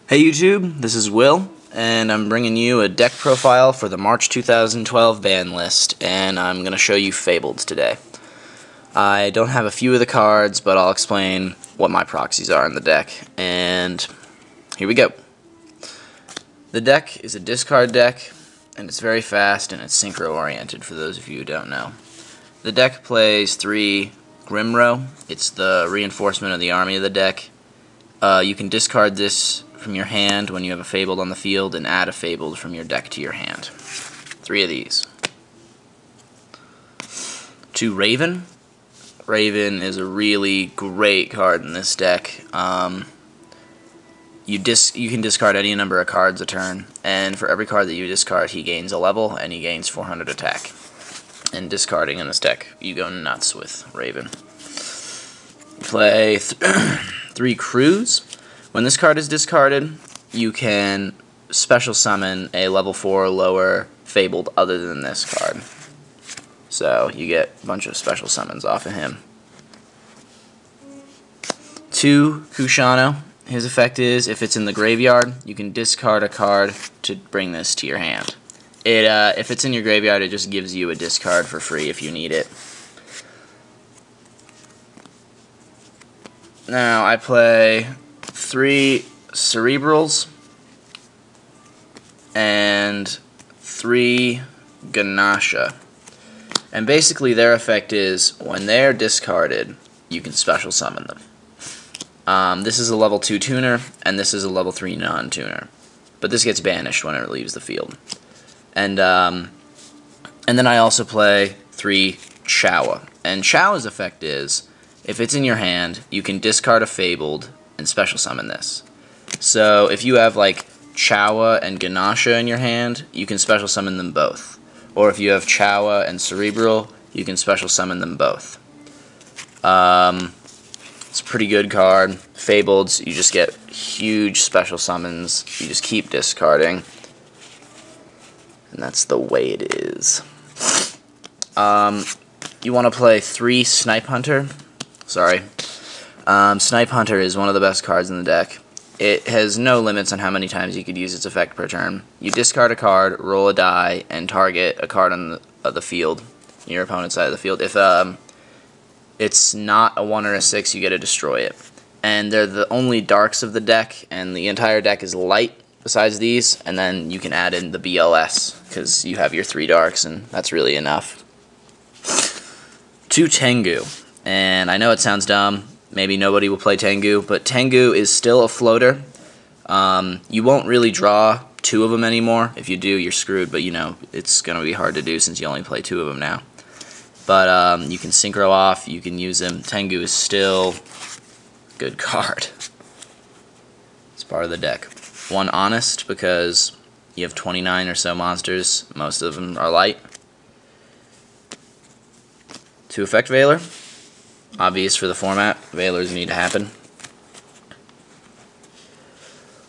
Hey YouTube, this is Will, and I'm bringing you a deck profile for the March 2012 Banlist, and I'm going to show you Fabled today. I don't have a few of the cards, but I'll explain what my proxies are in the deck, and here we go. The deck is a discard deck, and it's very fast, and it's synchro-oriented for those of you who don't know. The deck plays 3 Grimro. It's the reinforcement of the army of the deck. You can discard this from your hand when you have a Fabled on the field and add a Fabled from your deck to your hand. 3 of these. 2 Raven. Raven is a really great card in this deck. You can discard any number of cards a turn, and for every card that you discard, he gains a level and he gains 400 attack. And discarding in this deck, you go nuts with Raven. Play 3 Crews. When this card is discarded, you can special summon a level 4 or lower Fabled other than this card. So you get a bunch of special summons off of him. 2 Kushano. His effect is, if it's in the graveyard, you can discard a card to bring this to your hand. If it's in your graveyard, it just gives you a discard for free if you need it. Now I play 3 Cerebrals and 3 Ganesha. And basically their effect is, when they're discarded, you can special summon them. This is a level 2 tuner, and this is a level 3 non-tuner. But this gets banished when it leaves the field. And then I also play 3 Chawa. And Chawa's effect is, if it's in your hand, you can discard a Fabled and special summon this. So if you have like Chawa and Ganesha in your hand, you can special summon them both. Or if you have Chawa and Cerebral, you can special summon them both. It's a pretty good card. Fableds, you just get huge special summons. You just keep discarding. And that's the way it is. You want to play 3 Snipe Hunter. Sorry. Snipe Hunter is one of the best cards in the deck. It has no limits on how many times you could use its effect per turn. You discard a card, roll a die, and target a card on the field, your opponent's side of the field. If it's not a 1 or a 6, you get to destroy it. And they're the only darks of the deck, and the entire deck is light besides these, and then you can add in the BLS, because you have your 3 darks, and that's really enough. 2 Tengu. And I know it sounds dumb, maybe nobody will play Tengu, but Tengu is still a floater. You won't really draw 2 of them anymore. If you do, you're screwed, but you know, it's going to be hard to do since you only play 2 of them now. But you can synchro off, you can use them. Tengu is still a good card. It's part of the deck. 1 Honest, because you have 29 or so monsters, most of them are light. 2 Effect Veiler. Obvious for the format, Veilers need to happen.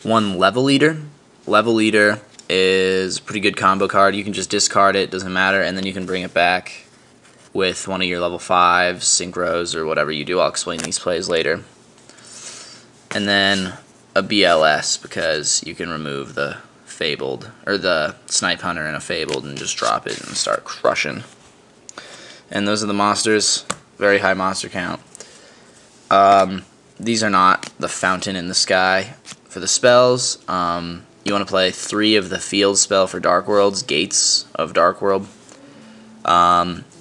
1 Level Eater. Level Eater is a pretty good combo card. You can just discard it, doesn't matter, and then you can bring it back with one of your level 5s, synchros, or whatever you do. I'll explain these plays later. And then a BLS, because you can remove the Fabled, or the Snipe Hunter and a Fabled, and just drop it and start crushing. And those are the monsters. Very high monster count. These are not the Fountain in the Sky. For the spells, you want to play 3 of the field spell for Dark Worlds, Gates of Dark World.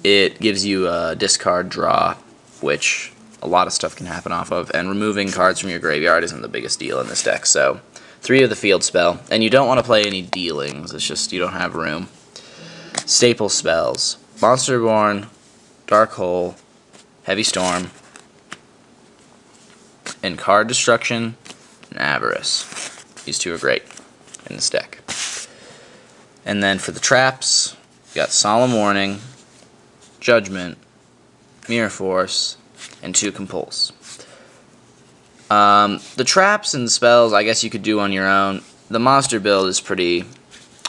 It gives you a discard draw, which a lot of stuff can happen off of, and removing cards from your graveyard isn't the biggest deal in this deck. So 3 of the field spell, and you don't want to play any dealings, it's just you don't have room. Staple spells: Monsterborn, Dark Hole, Heavy Storm, and Card Destruction, and Avarice. These 2 are great in this deck. And then for the traps, you got Solemn Warning, Judgment, Mirror Force, and 2 Compulse. The traps and spells, I guess you could do on your own. The monster build is pretty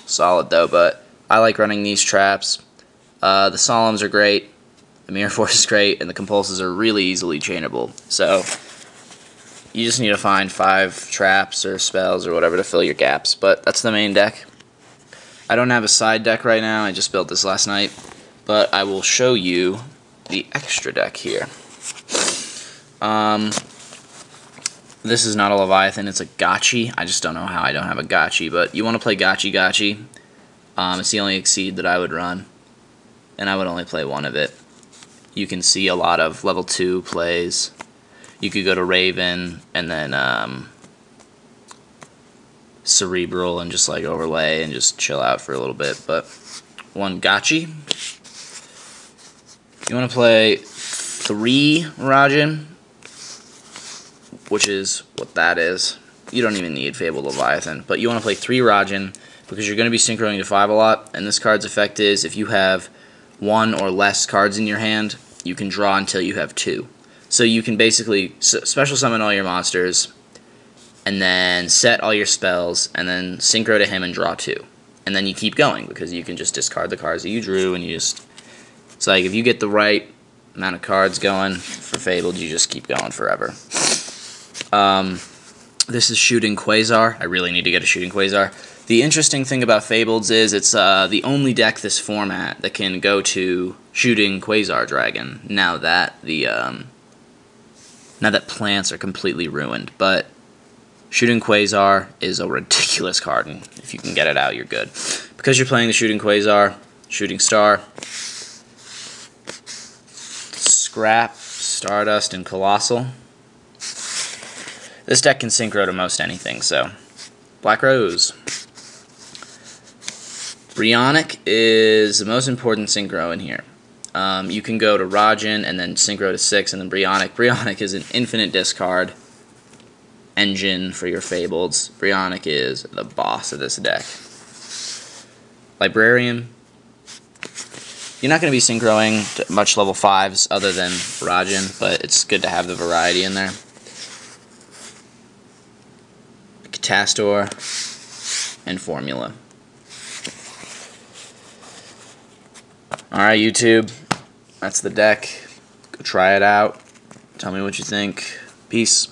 solid though, but I like running these traps. The Solemns are great. The Mirror Force is great, and the Compulses are really easily chainable. So you just need to find 5 traps or spells or whatever to fill your gaps, but that's the main deck. I don't have a side deck right now, I just built this last night, but I will show you the extra deck here. This is not a Leviathan, it's a Gotchi. I just don't know how I don't have a Gotchi, but you want to play Gotchi. It's the only Exceed that I would run, and I would only play one of it. You can see a lot of level 2 plays. You could go to Raven, and then Cerebral, and just like overlay, and just chill out for a little bit, but one Gotchi. You want to play 3 Rajin, which is what that is. You don't even need Fabled Leviathan, but you want to play 3 Rajin because you're going to be synchroing to 5 a lot, and this card's effect is if you have 1 or less cards in your hand, you can draw until you have 2. So you can basically special summon all your monsters, and then set all your spells, and then synchro to him and draw 2. And then you keep going, because you can just discard the cards that you drew, and you just... It's like, if you get the right amount of cards going for Fabled, you just keep going forever. This is Shooting Quasar. I really need to get a Shooting Quasar. The interesting thing about Fableds is it's the only deck this format that can go to Shooting Quasar Dragon, now that plants are completely ruined. But Shooting Quasar is a ridiculous card, and if you can get it out, you're good. Because you're playing the Shooting Quasar, Shooting Star, Scrap, Stardust, and Colossal. This deck can synchro to most anything, so... Black Rose. Brionic is the most important synchro in here. You can go to Rajin and then synchro to 6 and then Brionic. Brionic is an infinite discard engine for your Fableds. Brionic is the boss of this deck. Librarian. You're not going to be synchroing to much level 5s other than Rajin, but it's good to have the variety in there. Catastor and Formula. Alright, YouTube, that's the deck. Go try it out. Tell me what you think. Peace.